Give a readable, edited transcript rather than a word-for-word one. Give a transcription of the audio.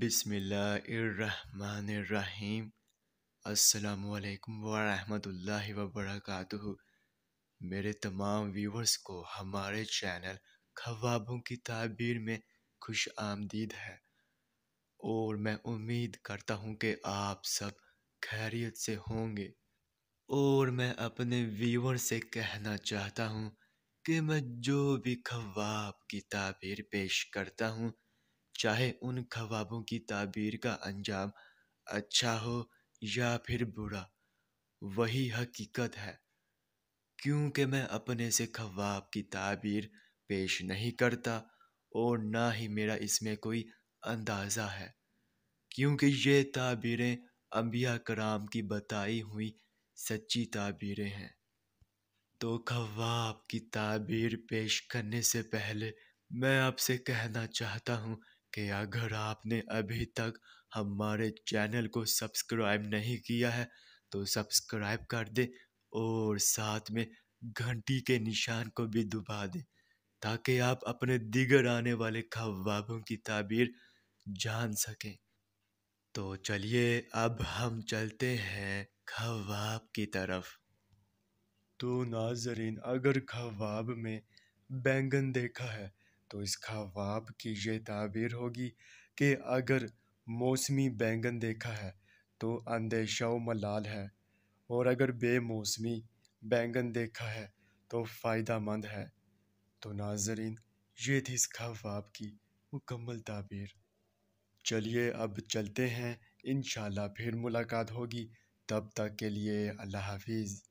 بسم اللہ الرحمن الرحیم۔ السلام علیکم ورحمۃ اللہ وبرکاتہ۔ میرے تمام ویورز کو ہمارے چینل خوابوں کی تعبیر میں خوش آمدید ہے، اور میں امید کرتا ہوں کہ آپ سب خیریت سے ہوں گے۔ اور میں اپنے ویور سے کہنا چاہتا ہوں کہ میں جو بھی خواب کی تعبیر پیش کرتا ہوں، چاہے ان خوابوں کی تعبیر کا انجام اچھا ہو یا پھر برا، وہی حقیقت ہے، کیونکہ میں اپنے سے خواب کی تعبیر پیش نہیں کرتا، اور نہ ہی میرا اس میں کوئی اندازہ ہے، کیونکہ یہ تعبیریں انبیاء کرام کی بتائی ہوئی سچی تعبیریں ہیں۔ تو خواب کی تعبیر پیش کرنے سے پہلے میں آپ سے کہنا چاہتا ہوں کہ اگر آپ نے ابھی تک ہمارے چینل کو سبسکرائب نہیں کیا ہے تو سبسکرائب کر دیں، اور ساتھ میں گھنٹی کے نشان کو بھی دبا دیں، تاکہ آپ اپنے دیگر آنے والے خوابوں کی تعبیر جان سکیں۔ تو چلیے اب ہم چلتے ہیں خواب کی طرف۔ تو ناظرین، اگر خواب میں بینگن دیکھا ہے تو اس خواب کی یہ تعبیر ہوگی کہ اگر موسمی بینگن دیکھا ہے تو اندیشہ و ملال ہے، اور اگر بے موسمی بینگن دیکھا ہے تو فائدہ مند ہے۔ تو ناظرین، یہ تھی اس خواب کی مکمل تعبیر۔ چلیے اب چلتے ہیں، انشاءاللہ پھر ملاقات ہوگی، تب تک کے لیے اللہ حافظ۔